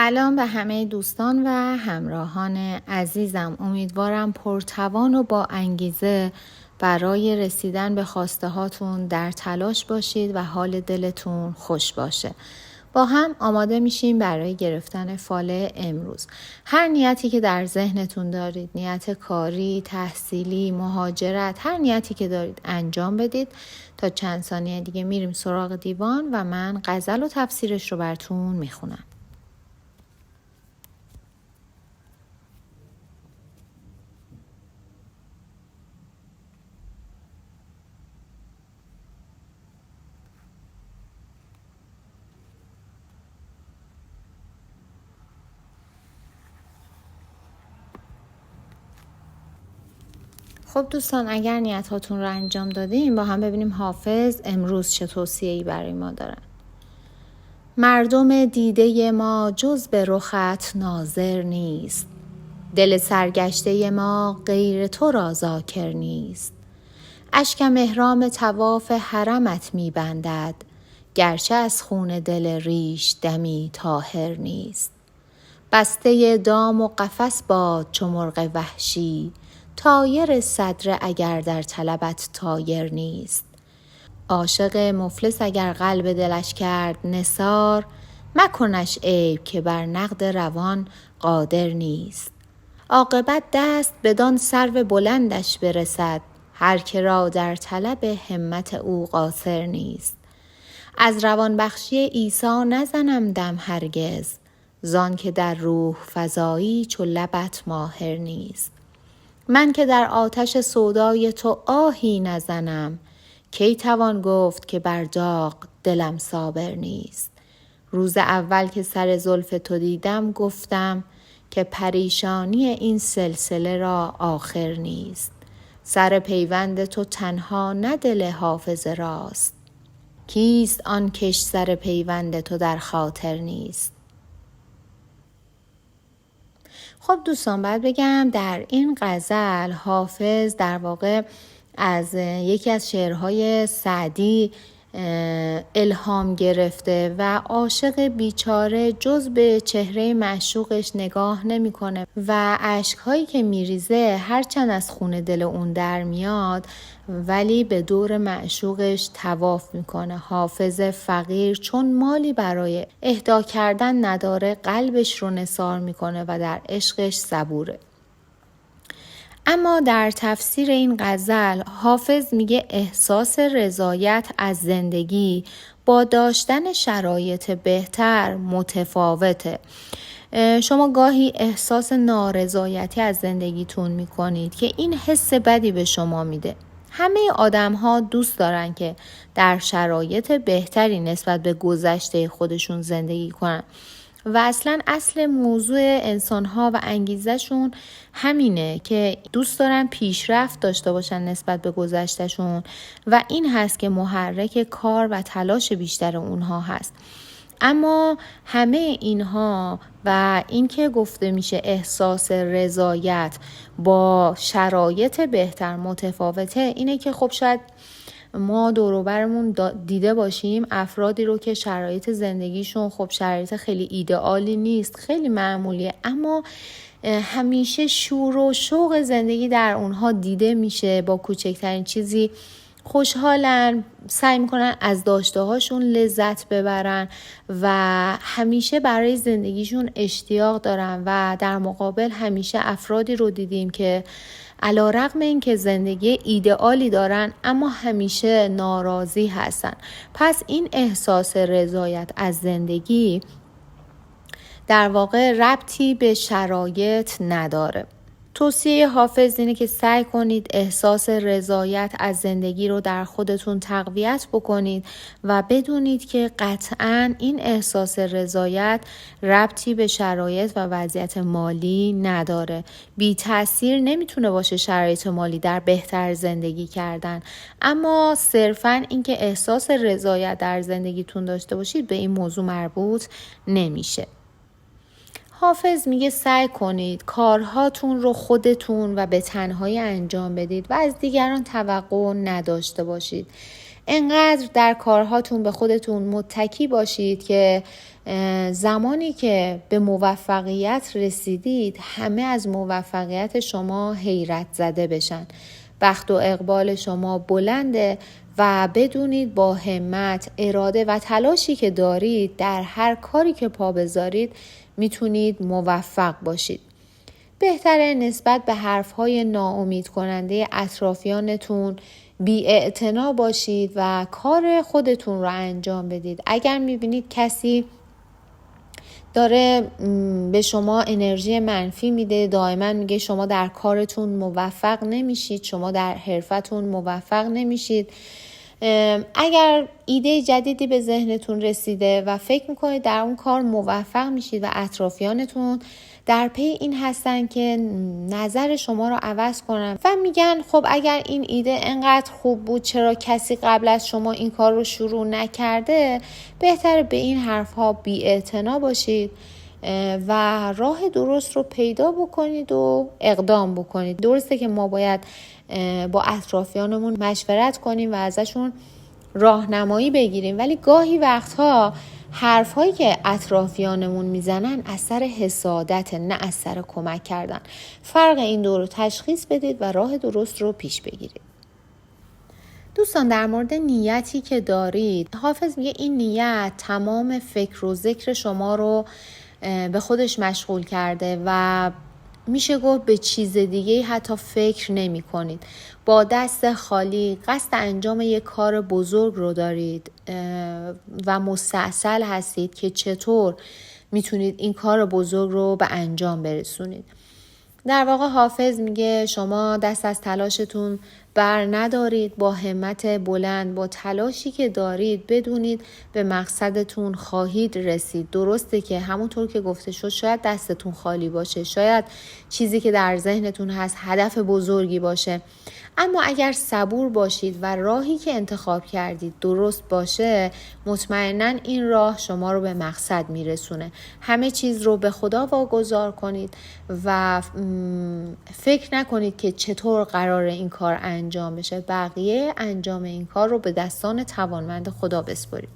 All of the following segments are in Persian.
سلام به همه دوستان و همراهان عزیزم. امیدوارم پرتوان و با انگیزه برای رسیدن به خواسته هاتون در تلاش باشید و حال دلتون خوش باشه. با هم آماده میشیم برای گرفتن فال امروز. هر نیتی که در ذهنتون دارید، نیت کاری، تحصیلی، مهاجرت، هر نیتی که دارید انجام بدید. تا چند ثانیه دیگه میریم سراغ دیوان و من غزل و تفسیرش رو براتون میخونم. خب دوستان، اگر نیت هاتون رو انجام دادیم با هم ببینیم حافظ امروز چه توصیه‌ای برای ما دارن. مردم دیده ما جز به رخت ناظر نیست، دل سرگشته ما غیر تو را ذاکر نیست. اشکم احرام طواف حرمت می بندد، گرچه از خون دل ریش دمی طاهر نیست. بسته دام و قفس باد چو مرغ وحشی، طایر صدر اگر در طلبت طایر نیست. عاشق مفلس اگر قلب دلش کرد نثار، مکنش عیب که بر نقد روان قادر نیست. عاقبت دست بدان سرو بلندش برسد، هر که را در طلب همت او قاصر نیست. از روان بخشی عیسی نزنم دم هرگز، زان که در روح فزایی چو لبت ماهر نیست. من که در آتش سودای تو آهی نزنم، کی توان گفت که بر داغ دلم صابر نیست. روز اول که سر زلف تو دیدم گفتم، که پریشانی این سلسله را آخر نیست. سر پیوند تو تنها نه دل حافظ راست، کیست آن کش سر پیوند تو در خاطر نیست. خب دوستان، باید بگم در این غزل حافظ در واقع از یکی از شعرهای سعدی الهام گرفته و عاشق بیچاره جز به چهره معشوقش نگاه نمیکنه و اشکهایی که میریزه هرچند از خون دل اون در میاد ولی به دور معشوقش طواف میکنه. حافظ فقیر چون مالی برای اهدا کردن نداره قلبش رو نثار میکنه و در عشقش صبوره. اما در تفسیر این غزل حافظ میگه احساس رضایت از زندگی با داشتن شرایط بهتر متفاوته. شما گاهی احساس نارضایتی از زندگیتون میکنید که این حس بدی به شما میده. همه آدم ها دوست دارن که در شرایط بهتری نسبت به گذشته خودشون زندگی کنن و اصل موضوع انسان ها و انگیزشون همینه که دوست دارن پیشرفت داشته باشن نسبت به گذشتهشون و این هست که محرک کار و تلاش بیشتر اونها هست. اما همه اینها و این که گفته میشه احساس رضایت با شرایط بهتر متفاوته، اینه که خب شاید ما دور و برمون دیده باشیم افرادی رو که شرایط زندگیشون خب شرایط خیلی ایدئالی نیست، خیلی معمولیه، اما همیشه شور و شوق زندگی در اونها دیده میشه. با کوچکترین چیزی خوشحالن، سعی میکنن از داشته هاشون لذت ببرن و همیشه برای زندگیشون اشتیاق دارن و در مقابل همیشه افرادی رو دیدیم که علیرغم این که زندگی ایدئالی دارن اما همیشه ناراضی هستن. پس این احساس رضایت از زندگی در واقع ربطی به شرایط نداره. توصیه حافظ اینه که سعی کنید احساس رضایت از زندگی رو در خودتون تقویت بکنید و بدونید که قطعاً این احساس رضایت ربطی به شرایط و وضعیت مالی نداره. بی تأثیر نمیتونه باشه شرایط مالی در بهتر زندگی کردن، اما صرفاً این که احساس رضایت در زندگیتون داشته باشید به این موضوع مربوط نمیشه. حافظ میگه سعی کنید کارهاتون رو خودتون و به تنهایی انجام بدید و از دیگران توقع نداشته باشید. انقدر در کارهاتون به خودتون متکی باشید که زمانی که به موفقیت رسیدید همه از موفقیت شما حیرت زده بشن. بخت و اقبال شما بلنده و بدونید با همت، اراده و تلاشی که دارید در هر کاری که پا بذارید میتونید موفق باشید. بهتره نسبت به حرفهای ناامید کننده اطرافیانتون بی‌اعتنا باشید و کار خودتون رو انجام بدید. اگر میبینید کسی داره به شما انرژی منفی میده، دائما میگه شما در کارتون موفق نمیشید، شما در حرفتون موفق نمیشید، اگر ایده جدیدی به ذهنتون رسیده و فکر میکنید در اون کار موفق میشید و اطرافیانتون در پی این هستن که نظر شما رو عوض کنن و میگن خب اگر این ایده انقدر خوب بود چرا کسی قبل از شما این کار رو شروع نکرده، بهتره به این حرفها بی‌اعتنا باشید و راه درست رو پیدا بکنید و اقدام بکنید. درسته که ما باید با اطرافیانمون مشورت کنیم و ازشون راهنمایی بگیریم، ولی گاهی وقتها حرفایی که اطرافیانمون میزنن اثر حسادت، نه اثر کمک کردن. فرق این دو رو تشخیص بدید و راه درست رو پیش بگیرید. دوستان، در مورد نیتی که دارید، حافظ میگه این نیت تمام فکر و ذکر شما رو به خودش مشغول کرده و میشه گفت به چیز دیگه حتی فکر نمی کنید. با دست خالی قصد انجام یک کار بزرگ رو دارید و مستعسل هستید که چطور میتونید این کار بزرگ رو به انجام برسونید. در واقع حافظ میگه شما دست از تلاشتون بر ندارید، با همت بلند، با تلاشی که دارید بدونید به مقصدتون خواهید رسید. درسته که همونطور که گفته شد شاید دستتون خالی باشه، شاید چیزی که در ذهنتون هست هدف بزرگی باشه، اما اگر صبور باشید و راهی که انتخاب کردید درست باشه، مطمئناً این راه شما رو به مقصد میرسونه. همه چیز رو به خدا واگذار کنید و فکر نکنید که چطور قراره این کار انجام بشه. بقیه انجام این کار رو به دستان توانمند خدا بسپارید.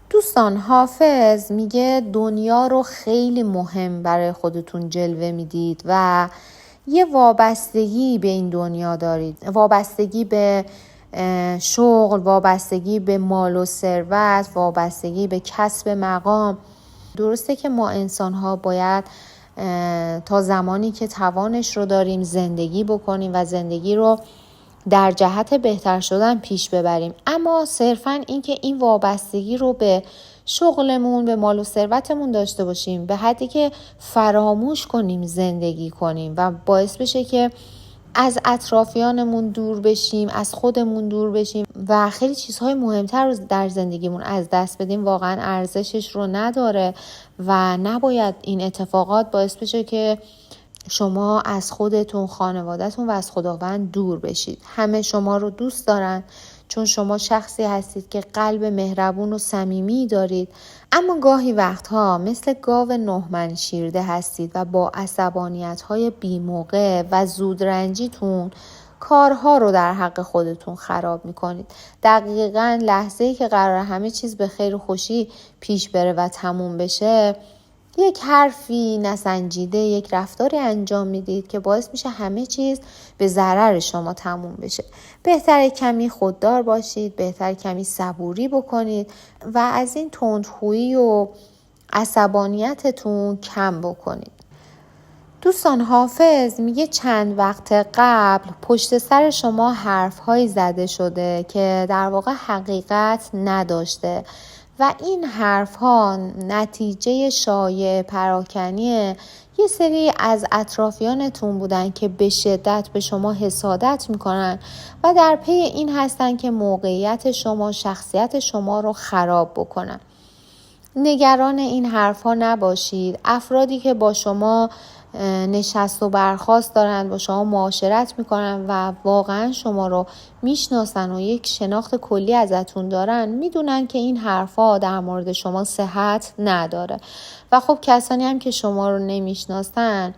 دوستان، حافظ میگه دنیا رو خیلی مهم برای خودتون جلوه میدید و یه وابستگی به این دنیا دارید، وابستگی به شغل، وابستگی به مال و ثروت، وابستگی به کسب مقام. درسته که ما انسان‌ها باید تا زمانی که توانش رو داریم زندگی بکنیم و زندگی رو در جهت بهتر شدن پیش ببریم، اما صرفاً این که این وابستگی رو به شغلمون، به مال و ثروتمون داشته باشیم به حدی که فراموش کنیم زندگی کنیم و باعث بشه که از اطرافیانمون دور بشیم، از خودمون دور بشیم و خیلی چیزهای مهمتر رو در زندگیمون از دست بدیم، واقعا ارزشش رو نداره و نباید این اتفاقات باعث بشه که شما از خودتون، خانواده‌تون و از خداوند دور بشید. همه شما رو دوست دارن چون شما شخصی هستید که قلب مهربون و صمیمی دارید، اما گاهی وقتها مثل گاو 9 منشیرده هستید و با عصبانیت‌های بی‌موقع و زودرنجیتون کارها رو در حق خودتون خراب میکنید. دقیقاً لحظه‌ای که قراره همه چیز به خیر و خوشی پیش بره و تموم بشه، یک حرفی نسنجیده، یک رفتاری انجام میدید که باعث میشه همه چیز به ضرر شما تموم بشه. بهتره کمی خوددار باشید، بهتره کمی صبوری بکنید و از این تندخویی و عصبانیتتون کم بکنید. دوستان، حافظ میگه چند وقت قبل پشت سر شما حرف‌هایی زده شده که در واقع حقیقت نداشته و این حرف‌ها نتیجه شایع پراکنی یه سری از اطرافیانتون بودن که به شدت به شما حسادت میکنن و در پی این هستن که موقعیت شما، شخصیت شما رو خراب بکنن. نگران این حرف‌ها نباشید. افرادی که با شما نشست و برخاست دارن، با شما معاشرت میکنن و واقعا شما رو میشناسن و یک شناخت کلی ازتون دارن، میدونن که این حرفا در مورد شما صحت نداره و خب کسانی هم که شما رو نمیشناسن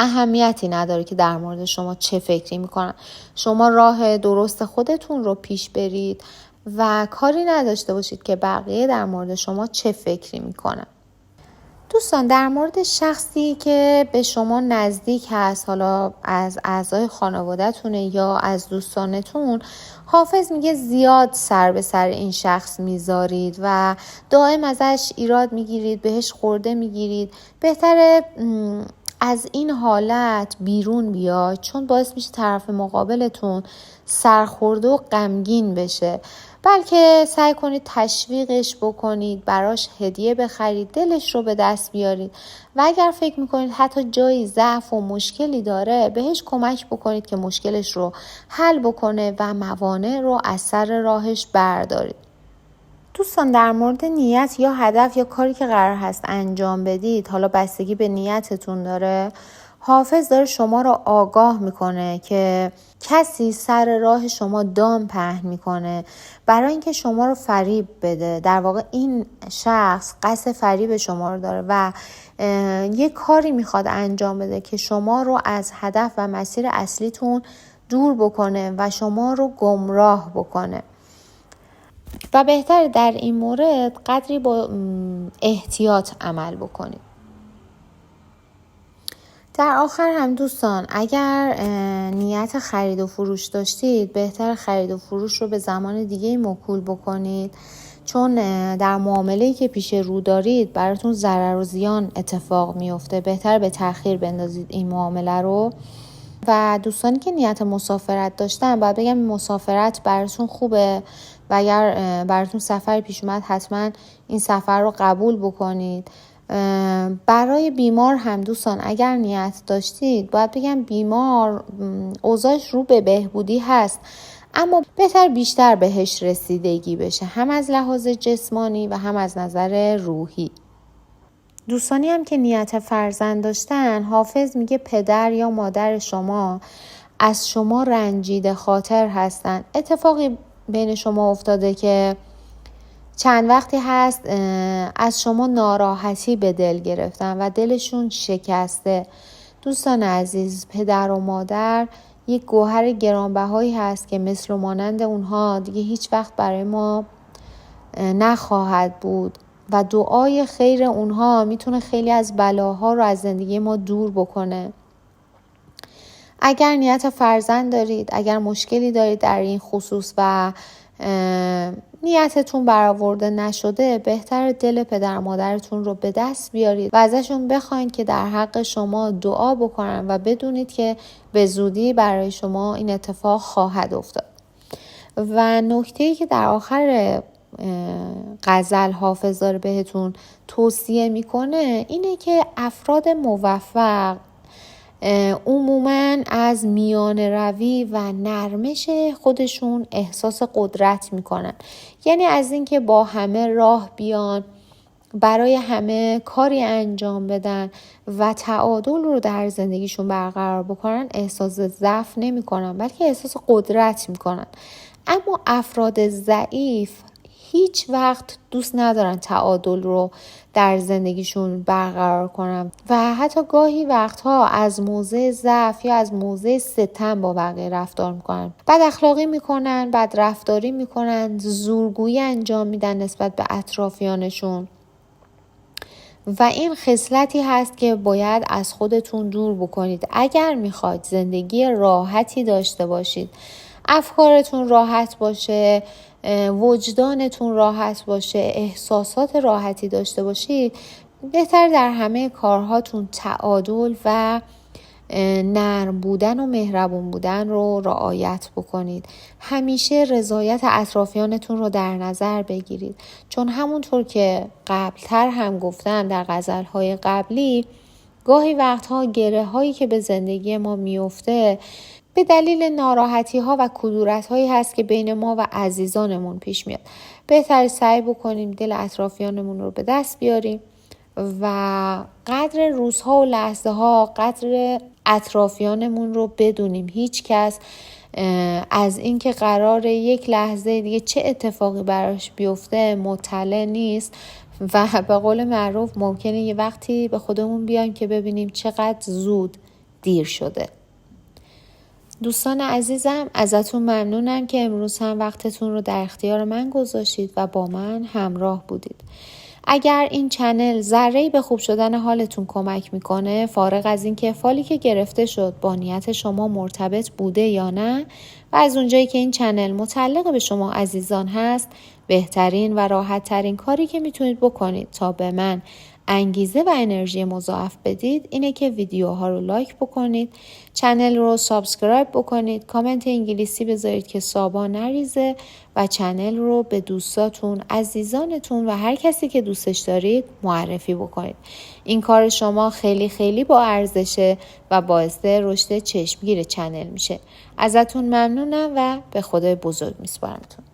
اهمیتی نداره که در مورد شما چه فکری میکنن. شما راه درست خودتون رو پیش برید و کاری نداشته باشید که بقیه در مورد شما چه فکری میکنن. دوستان، در مورد شخصی که به شما نزدیک هست، حالا از اعضای خانواده‌تونه یا از دوستانتون، حافظ میگه زیاد سر به سر این شخص میذارید و دائم ازش ایراد میگیرید، بهش خورده میگیرید. بهتره از این حالت بیرون بیاید، چون باعث میشه طرف مقابلتون سرخورده و غمگین بشه. بلکه سعی کنید تشویقش بکنید، براش هدیه بخرید، دلش رو به دست بیارید و اگر فکر میکنید حتی جایی ضعف و مشکلی داره، بهش کمک بکنید که مشکلش رو حل بکنه و موانع رو از سر راهش بردارید. دوستان، در مورد نیت یا هدف یا کاری که قرار هست انجام بدید، حالا بستگی به نیتتون داره، حافظ داره شما رو آگاه میکنه که کسی سر راه شما دام پهن میکنه برای اینکه شما رو فریب بده. در واقع این شخص قصد فریب شما رو داره و یه کاری میخواد انجام بده که شما رو از هدف و مسیر اصلیتون دور بکنه و شما رو گمراه بکنه و بهتره در این مورد قدری با احتیاط عمل بکنید. در آخر هم دوستان، اگر نیت خرید و فروش داشتید، بهتر خرید و فروش رو به زمان دیگه موکول بکنید، چون در معامله‌ای که پیش رو دارید براتون ضرر و زیان اتفاق میفته. بهتر به تأخیر بندازید این معامله رو. و دوستانی که نیت مسافرت داشتن، باید بگم مسافرت براتون خوبه و اگر براتون سفر پیش اومد حتما این سفر رو قبول بکنید. برای بیمار هم دوستان، اگر نیت داشتید، باید بگم بیمار اوضاعش رو به بهبودی هست، اما بهتر بیشتر بهش رسیدگی بشه، هم از لحاظ جسمانی و هم از نظر روحی. دوستانی هم که نیت فرزند داشتن، حافظ میگه پدر یا مادر شما از شما رنجیده خاطر هستن. اتفاقی بین شما افتاده که چند وقتی هست از شما ناراحتی به دل گرفتن و دلشون شکسته. دوستان عزیز، پدر و مادر یک گوهر گرانبهایی هست که مثل و مانند اونها دیگه هیچ وقت برای ما نخواهد بود و دعای خیر اونها میتونه خیلی از بلاها رو از زندگی ما دور بکنه. اگر نیت فرزند دارید، اگر مشکلی دارید در این خصوص و نیتتون برآورده نشده، بهتر دل پدر مادرتون رو به دست بیارید و ازشون بخواید که در حق شما دعا بکنن و بدونید که به زودی برای شما این اتفاق خواهد افتاد. و نکته‌ای که در آخر غزل حافظ داره بهتون توصیه میکنه اینه که افراد موفق عموماً از میان روی و نرمش خودشون احساس قدرت میکنن. یعنی از اینکه با همه راه بیان، برای همه کاری انجام بدن و تعادل رو در زندگیشون برقرار بکنن، احساس ضعف نمیکنن، بلکه احساس قدرت میکنن. اما افراد ضعیف هیچ وقت دوست ندارن تعادل رو در زندگیشون برقرار کنن و حتی گاهی وقتها از موضع ضعف یا از موضع ستم با بقیه رفتار میکنن، بد اخلاقی میکنن، بد رفتاری میکنن، زورگویی انجام میدن نسبت به اطرافیانشون و این خصلتی هست که باید از خودتون دور بکنید. اگر میخواید زندگی راحتی داشته باشید، افکارتون راحت باشه، وجدانتون راحت باشه، احساسات راحتی داشته باشید، بهتر در همه کارهاتون تعادل و نرم بودن و مهربون بودن رو رعایت بکنید. همیشه رضایت اطرافیانتون رو در نظر بگیرید، چون همونطور که قبلتر هم گفتم در غزلهای قبلی، گاهی وقتها گره هایی که به زندگی ما میفته به دلیل ناراحتی ها و کدورت هایی هست که بین ما و عزیزانمون پیش میاد. بهتر سعی بکنیم دل اطرافیانمون رو به دست بیاریم و قدر روزها و لحظه ها، قدر اطرافیانمون رو بدونیم. هیچ کس از اینکه قراره یک لحظه دیگه چه اتفاقی براش بیفته مطلع نیست و به قول معروف ممکنه یه وقتی به خودمون بیایم که ببینیم چقدر زود دیر شده. دوستان عزیزم، ازتون ممنونم که امروز هم وقتتون رو در اختیار من گذاشتید و با من همراه بودید. اگر این چنل ذره‌ای به خوب شدن حالتون کمک میکنه، فارغ از این که فالی که گرفته شد با نیت شما مرتبط بوده یا نه و از اونجایی که این چنل متعلق به شما عزیزان هست، بهترین و راحت ترین کاری که میتونید بکنید تا به من انگیزه و انرژی مضاعف بدید اینه که ویدیوها رو لایک بکنید، چنل رو سابسکرایب بکنید، کامنت انگلیسی بذارید که سابا نریزه و چنل رو به دوستاتون، عزیزانتون و هر کسی که دوستش دارید معرفی بکنید. این کار شما خیلی خیلی با ارزشه و باعث رشد چشمگیر چنل میشه. ازتون ممنونم و به خدای بزرگ میسپارمتون.